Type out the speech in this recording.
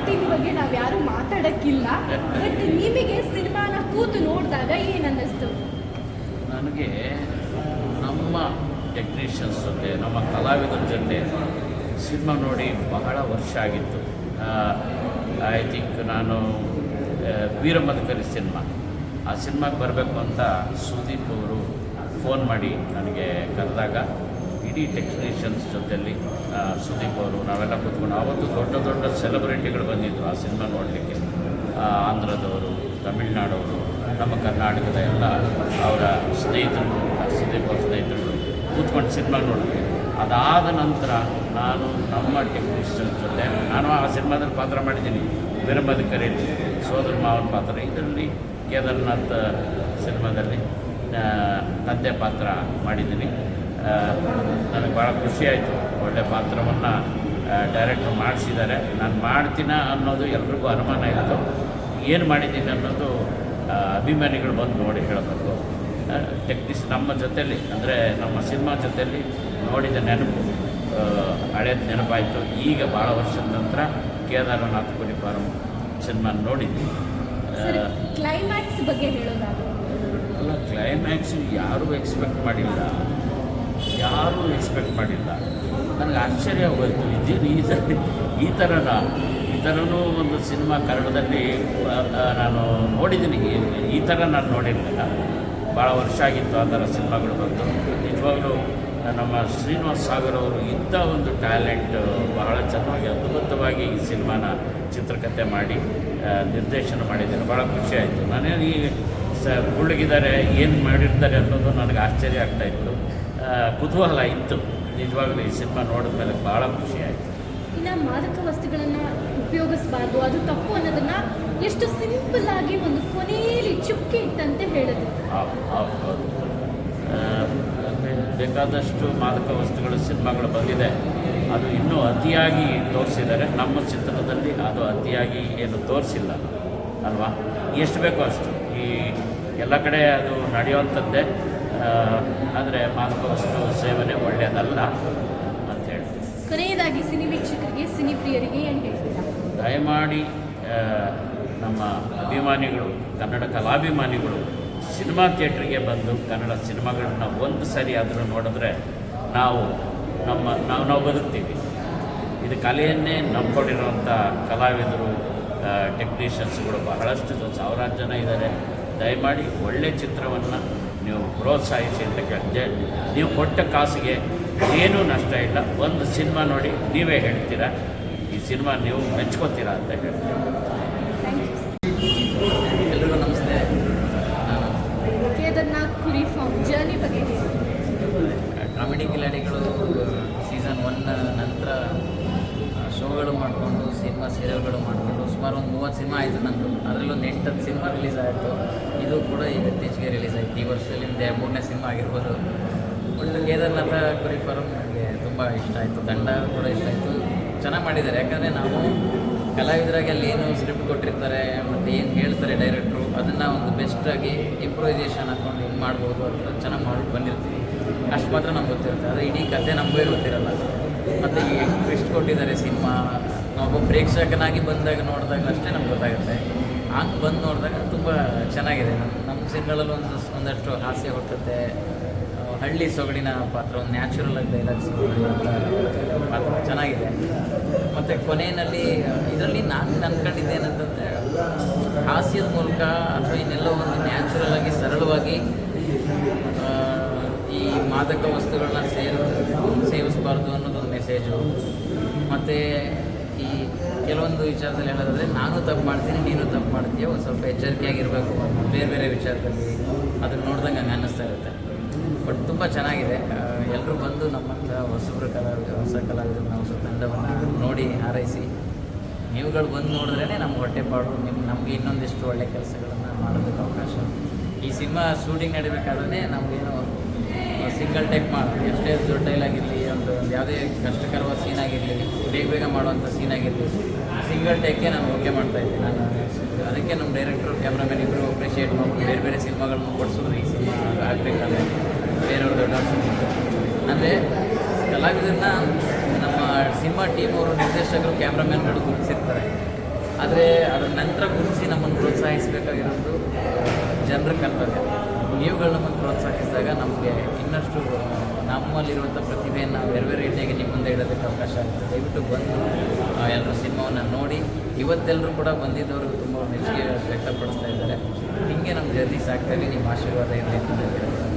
Acting ಬಗ್ಗೆ ನಾವು ಯಾರು ಮಾತಾಡೋಕ್ಕಿಲ್ಲ. ಬಟ್ ನಿಮಗೆ ಸಿನಿಮಾನ ಕೂತು ನೋಡಿದಾಗ ಏನು ಅನ್ನಿಸ್ತು? ನನಗೆ ನಮ್ಮ ಟೆಕ್ನಿಷಿಯನ್ಸ್ ಜೊತೆ, ನಮ್ಮ ಕಲಾವಿದರ ಜೊತೆ ಸಿನಿಮಾ ನೋಡಿ ಬಹಳ ವರ್ಷ ಆಗಿತ್ತು. ಐ ಥಿಂಕ್ ನಾನು ವೀರಮದಕರಿ ಆ ಸಿನಿಮಾಗೆ ಬರಬೇಕು ಅಂತ ಸುದೀಪ್ ಅವರು ಫೋನ್ ಮಾಡಿ ನನಗೆ ಕರೆದಾಗ ಇಡೀ ಟೆಕ್ನಿಷಿಯನ್ಸ್ ಜೊತೆಯಲ್ಲಿ ಸುದೀಪ್ ಅವರು ನಾವೆಲ್ಲ ಕೂತ್ಕೊಂಡು, ಆವತ್ತು ದೊಡ್ಡ ದೊಡ್ಡ ಸೆಲೆಬ್ರಿಟಿಗಳು ಬಂದಿದ್ದರು ಆ ಸಿನಿಮಾ ನೋಡಲಿಕ್ಕೆ. ಆಂಧ್ರದವರು, ತಮಿಳ್ನಾಡವರು, ನಮ್ಮ ಕರ್ನಾಟಕದ ಎಲ್ಲ ಅವರ ಸ್ನೇಹಿತರು, ಸುದೀಪ್ ಅವ್ರ ಸ್ನೇಹಿತರು ಕೂತ್ಕೊಂಡು ಸಿನಿಮಾ ನೋಡಿದ್ವಿ. ಅದಾದ ನಂತರ ನಾನು ನಮ್ಮ ಟೆಕ್ನಿಷಿಯನ್ಸ್ ಜೊತೆ, ನಾನು ಆ ಸಿನಿಮಾದಲ್ಲಿ ಪಾತ್ರ ಮಾಡಿದ್ದೀನಿ. ವೀರಮದಕರಿಯಲ್ಲಿ ಸೋದರ ಮಾವನ ಪಾತ್ರ, ಇದರಲ್ಲಿ ಕೇದಾರ್ನಾಥ್ ಸಿನಿಮಾದಲ್ಲಿ ತಂದೆ ಪಾತ್ರ ಮಾಡಿದ್ದೀನಿ. ನನಗೆ ಭಾಳ ಖುಷಿಯಾಯಿತು. ಒಳ್ಳೆಯ ಪಾತ್ರವನ್ನು ಡೈರೆಕ್ಟ್ರ್ ಮಾಡಿಸಿದ್ದಾರೆ. ನಾನು ಮಾಡ್ತೀನ ಅನ್ನೋದು ಎಲ್ರಿಗೂ ಅನುಮಾನ ಇತ್ತು. ಏನು ಮಾಡಿದ್ದೀನಿ ಅನ್ನೋದು ಅಭಿಮಾನಿಗಳು ಬಂದು ನೋಡಿ ಹೇಳಬೇಕು. ನಮ್ಮ ಜೊತೆಯಲ್ಲಿ, ಅಂದರೆ ನಮ್ಮ ಸಿನಿಮಾ ಜೊತೆಯಲ್ಲಿ ನೋಡಿದ ನೆನಪು, ಹಳೇದು ನೆನಪಾಯಿತು. ಈಗ ಭಾಳ ವರ್ಷದ ನಂತರ ಕೇದಾರನಾಥ್ ಕುರಿ ಫಾರಂ ಸಿನಿಮಾ ನೋಡಿದ್ವಿ. ಕ್ಲೈಮ್ಯಾಕ್ಸ್ ಬಗ್ಗೆ ಹೇಳೋದಾದ್ರೆ, ಅಲ್ಲ, ಕ್ಲೈಮ್ಯಾಕ್ಸು ಯಾರೂ ಎಕ್ಸ್ಪೆಕ್ಟ್ ಮಾಡಿಲ್ಲ. ನನಗೆ ಆಶ್ಚರ್ಯ ಹೋಯಿತು. ಇದೇನು ಈ ಥರನೂ ಒಂದು ಸಿನಿಮಾ ಕನ್ನಡದಲ್ಲಿ ನಾನು ನೋಡಿದ್ದೀನಿ. ಈ ಥರ ನಾನು ನೋಡಿರಲಿಲ್ಲ. ಭಾಳ ವರ್ಷ ಆಗಿತ್ತು ಆ ಥರ ಸಿನಿಮಾಗಳು ಬಂದು. ನಿಜವಾಗ್ಲೂ ನಮ್ಮ ಶ್ರೀನಿವಾಸ್ ಸಾಗರ್ ಅವರು ಇಂಥ ಒಂದು ಟ್ಯಾಲೆಂಟ್, ಬಹಳ ಚೆನ್ನಾಗಿ ಅದ್ಭುತವಾಗಿ ಈ ಸಿನಿಮಾನ ಚಿತ್ರಕಥೆ ಮಾಡಿ ನಿರ್ದೇಶನ ಮಾಡಿದ್ದಾರೆ. ಭಾಳ ಖುಷಿಯಾಯಿತು. ನಾನೇನು ಈ ಹುಡುಗಿದ್ದಾರೆ, ಏನು ಮಾಡಿರ್ತಾರೆ ಅನ್ನೋದು ನನಗೆ ಆಶ್ಚರ್ಯ ಆಗ್ತಾಯಿತ್ತು, ಕುತೂಹಲ ಇತ್ತು. ನಿಜವಾಗ್ಲೂ ಈ ಸಿನಿಮಾ ನೋಡಿದ ಮೇಲೆ ಭಾಳ ಖುಷಿಯಾಯಿತು. ಇನ್ನು ಮಾದಕ ವಸ್ತುಗಳನ್ನು ಉಪಯೋಗಿಸಬಾರ್ದು, ಅದು ತಪ್ಪು ಅನ್ನೋದನ್ನು ಎಷ್ಟು ಸಿಂಪಲ್ ಆಗಿ ಒಂದು ಕೊನೆಯಲ್ಲಿ ಚುಕ್ಕೆ ಇಟ್ಟಂತೆ ಹೇಳಿದ್ರು. ಹೌದು, ಬೇಕಾದಷ್ಟು ಮಾದಕ ವಸ್ತುಗಳ ಸಿನಿಮಾಗಳು ಬಂದಿದೆ. ಅದು ಇನ್ನೂ ಅತಿಯಾಗಿ ತೋರಿಸಿದ್ದಾರೆ. ನಮ್ಮ ಚಿತ್ರದಲ್ಲಿ ಅದು ಅತಿಯಾಗಿ ಏನು ತೋರಿಸಿಲ್ಲ ಅಲ್ವಾ. ಎಷ್ಟು ಬೇಕೋ ಅಷ್ಟು. ಈ ಎಲ್ಲ ಕಡೆ ಅದು ನಡೆಯುವಂಥದ್ದೇ. ಆದರೆ ಮಾದಕ ವಸ್ತು ಸೇವನೆ ಒಳ್ಳೆಯದಲ್ಲ ಅಂತ ಹೇಳ್ತೀವಿ. ಕೊನೆಯದಾಗಿ ಸಿನಿ ವೀಕ್ಷಕರಿಗೆ, ಸಿನಿ ಪ್ರಿಯರಿಗೆ ಏನು ಹೇಳ್ತೀರಾ? ದಯಮಾಡಿ ನಮ್ಮ ಅಭಿಮಾನಿಗಳು, ಕನ್ನಡ ಕಲಾಭಿಮಾನಿಗಳು ಸಿನಿಮಾ ಥಿಯೇಟ್ರಿಗೆ ಬಂದು ಕನ್ನಡ ಸಿನಿಮಾಗಳನ್ನ ಒಂದು ಸರಿ ಆದರೂ ನೋಡಿದ್ರೆ ನಾವು ಬದುಕ್ತೀವಿ. ಇದು ಕಲೆಯನ್ನೇ ನಂಬ್ಕೊಂಡಿರೋಂಥ ಕಲಾವಿದರು, ಟೆಕ್ನಿಷಿಯನ್ಸ್ಗಳು ಬಹಳಷ್ಟು ಸಾವಿರಾರು ಜನ ಇದ್ದಾರೆ. ದಯಮಾಡಿ ಒಳ್ಳೆಯ ಚಿತ್ರವನ್ನು ನೀವು ಪ್ರೋತ್ಸಾಹಿಸಿ ಅಂತ ಕೇಳಿದೆ. ನೀವು ಕೊಟ್ಟ ಕಾಸಿಗೆ ಏನೂ ನಷ್ಟ ಇಲ್ಲ. ಒಂದು ಸಿನಿಮಾ ನೋಡಿ ನೀವೇ ಹೇಳ್ತೀರಾ, ಈ ಸಿನಿಮಾ ನೀವು ಮೆಚ್ಕೋತೀರಾ ಅಂತ ಹೇಳ್ತೀರಾ. ಎಲ್ರಿಗೂ ನಮಸ್ತೆ. ಕೇದಾರ್ನಾಥ್ ಕುರಿ ಫಾರ್ಮ್ ಜರ್ನಿ ಬಗ್ಗೆ ಕಾಮಿಡಿ ಕಿಲಾಡಿಗಳು ಸೀಸನ್ 1 ನಂತರ ಶೋಗಳು ಮಾಡಿಕೊಂಡು, ಸಿನಿಮಾ ಸೀರಿಯಲ್ಗಳು ಮಾಡಿಕೊಂಡು ಸುಮಾರು ಒಂದು 30 ಸಿನಿಮಾ ಆಯಿತು ನಂದು. ಅದರಲ್ಲೊಂದು 8-10 ಸಿನಿಮಾ ರಿಲೀಸ್ ಆಯಿತು. ಇದು ಕೂಡ ಈಗ ಇತ್ತೀಚೆಗೆ ರಿಲೀಸ್ ಆಯಿತು. ಈ ವರ್ಷದಲ್ಲಿ 3ನೇ ಸಿನಿಮಾ ಆಗಿರ್ಬೋದು. ಬಟ್ ಕೇದಾರ್ನಾಥ ಕುರಿ ಫಾರಂ ನನಗೆ ತುಂಬ ಇಷ್ಟ ಆಯಿತು. ತಂಡ ಕೂಡ ಇಷ್ಟ ಆಯಿತು. ಚೆನ್ನಾಗಿ ಮಾಡಿದ್ದಾರೆ. ಯಾಕಂದರೆ ನಾವು ಕಲಾವಿದರಾಗಿ ಅಲ್ಲಿ ಏನು ಸ್ಕ್ರಿಪ್ಟ್ ಕೊಟ್ಟಿರ್ತಾರೆ ಮತ್ತು ಏನು ಹೇಳ್ತಾರೆ ಡೈರೆಕ್ಟ್ರು, ಅದನ್ನು ಒಂದು ಬೆಸ್ಟಾಗಿ ಇಂಪ್ರೂವೈಸೇಷನ್ ಹಾಕ್ಕೊಂಡು ಏನು ಮಾಡ್ಬೋದು ಅಂತ ಚೆನ್ನಾಗಿ ಮಾಡಿ ಬಂದಿರ್ತೀವಿ. ಅಷ್ಟು ಮಾತ್ರ ನಮ್ಗೆ ಗೊತ್ತಿರುತ್ತೆ. ಆದರೆ ಇಡೀ ಕಥೆ ನಮಗೇ ಗೊತ್ತಿರಲ್ಲ. ಮತ್ತು ಈ ಟ್ವಿಸ್ಟ್ ಕೊಟ್ಟಿದ್ದಾರೆ ಸಿನಿಮಾ, ಒಬ್ಬ ಪ್ರೇಕ್ಷಕನಾಗಿ ಬಂದಾಗ ನೋಡಿದಾಗ ಅಷ್ಟೇ ನಮ್ಗೆ ಗೊತ್ತಾಗುತ್ತೆ. ಹಂಗೆ ಬಂದು ನೋಡಿದಾಗ ತುಂಬ ಚೆನ್ನಾಗಿದೆ. ನಮ್ಮ ಸಿನಿಮಾಗಳಲ್ಲಿ ಒಂದಷ್ಟು ಹಾಸ್ಯ ಹುಟ್ಟುತ್ತೆ. ಹಳ್ಳಿ ಸೊಗಡಿನ ಪಾತ್ರ, ಒಂದು ನ್ಯಾಚುರಲ್ ಆಗಿ ಡೈಲಾಗ್ಸ್ ಅಂತ ಪಾತ್ರ ಚೆನ್ನಾಗಿದೆ. ಮತ್ತು ಕೊನೆಯಲ್ಲಿ ಇದರಲ್ಲಿ ನಾನು ಅಂದ್ಕೊಂಡಿದ್ದೇನಂತಂದರೆ, ಹಾಸ್ಯದ ಮೂಲಕ ಅಥವಾ ಇನ್ನೆಲ್ಲೋ ಒಂದು ನ್ಯಾಚುರಲ್ ಆಗಿ ಸರಳವಾಗಿ ಈ ಮಾದಕ ವಸ್ತುಗಳನ್ನ ಸೇವಿಸಬಾರ್ದು ಅನ್ನೋದೊಂದು ಮೆಸೇಜು. ಮತ್ತು ಈ ಕೆಲವೊಂದು ವಿಚಾರದಲ್ಲಿ ಹೇಳೋದಾದರೆ, ನಾನು ತಪ್ಪು ಮಾಡ್ತೀನಿ, ನೀನು ತಪ್ಪು ಮಾಡ್ತೀಯ, ಒಂದು ಸ್ವಲ್ಪ ಎಚ್ಚರಿಕೆಯಾಗಿರಬೇಕು ಬೇರೆ ಬೇರೆ ವಿಚಾರದಲ್ಲಿ. ಅದನ್ನು ನೋಡಿದಂಗೆ ಹಂಗೆ ಅನ್ನಿಸ್ತಾ ಇರುತ್ತೆ. ಬಟ್ ತುಂಬ ಚೆನ್ನಾಗಿದೆ. ಎಲ್ಲರೂ ಬಂದು ನಮ್ಮಂಥ ಹೊಸ ಕಲಾವಿದರನ್ನ, ಹೊಸ ತಂಡವನ್ನು ನೋಡಿ ಹಾರೈಸಿ ನೀವುಗಳು ಬಂದು ನೋಡಿದ್ರೇ ನಮ್ಮ ಹೊಟ್ಟೆಪಾಡು. ನಮಗೆ ಇನ್ನೊಂದಿಷ್ಟು ಒಳ್ಳೆಯ ಕೆಲಸಗಳನ್ನು ಮಾಡೋದಕ್ಕೆ ಅವಕಾಶ. ಈ ಸಿನಿಮಾ ಶೂಟಿಂಗ್ ನಡಿಬೇಕಾದ್ರೆ ನಮಗೇನು ಸಿಂಗಲ್ ಟೇಕ್ ಎಷ್ಟೇ ದೊಡ್ಡ ಡೈಲಾಗಿರಲಿ, ಒಂದು ಯಾವುದೇ ಕಷ್ಟಕರವಾದ ಸೀನ್ ಆಗಿರಲಿ, ಬೇಗ ಮಾಡುವಂಥ ಸೀನ್ ಆಗಿರಲಿ, ಸಿಂಗಲ್ ಟೇಕೇ ನಾನು ಓಕೆ ಮಾಡ್ತಾಯಿದ್ದೆ. ನಾನು ಅದಕ್ಕೆ ನಮ್ಮ ಡೈರೆಕ್ಟ್ರು, ಕ್ಯಾಮ್ರಾಮನ್ ಇಬ್ಬರು ಅಪ್ರಿಷಿಯೇಟ್ ಮಾಡ್ಕೊಂಡು ಬೇರೆ ಬೇರೆ ಸಿನಿಮಾಗಳನ್ನ ಕೊಡಿಸಿದ್ರು. ಈ ಸಿನಿಮಾ ಆಗಬೇಕಾದ್ರೆ ಬೇರೆಯವ್ರ ದೊಡ್ಡ ಅಂದರೆ ಕಲಾವಿದರನ್ನ ನಮ್ಮ ಸಿನಿಮಾ ಟೀಮ್ ಅವರು, ನಿರ್ದೇಶಕರು, ಕ್ಯಾಮ್ರಾಮನ್ಗಳು ಗುರುತಿಸಿರ್ತಾರೆ. ಆದರೆ ಅದರ ನಂತರ ಗುರುತಿಸಿ ನಮ್ಮನ್ನು ಪ್ರೋತ್ಸಾಹಿಸಬೇಕಾಗಿರೋದು ಜನರ ಕರ್ತವ್ಯ. ನೀವುಗಳು ನಮ್ಮನ್ನು ಪ್ರೋತ್ಸಾಹಿಸಿದಾಗ ನಮಗೆ ಇನ್ನಷ್ಟು ನಮ್ಮಲ್ಲಿರುವಂಥ ಪ್ರತಿಭೆಯನ್ನು ಬೇರೆ ಬೇರೆ ರೀತಿಯಾಗಿ ನಿಮ್ಮ ಮುಂದೆ ಇಡೋದಕ್ಕೆ ಅವಕಾಶ ಆಗುತ್ತೆ. ದಯವಿಟ್ಟು ಬಂದು ಎಲ್ಲರೂ ಸಿನಿಮಾವನ್ನು ನೋಡಿ. ಇವತ್ತೆಲ್ಲರೂ ಕೂಡ ಬಂದಿದ್ದವರು ತುಂಬ ಮೆಚ್ಚುಗೆ ವ್ಯಕ್ತಪಡಿಸ್ತಾ ಇದ್ದಾರೆ. ಹೀಗೆ ನಮ್ಮ ಜರ್ನಿ ಸಾಕ್ತಾಯಿದೆ. ನಿಮ್ಮ ಆಶೀರ್ವಾದ ಇರಲಿ ಅಂತ ಹೇಳ್ತೀನಿ.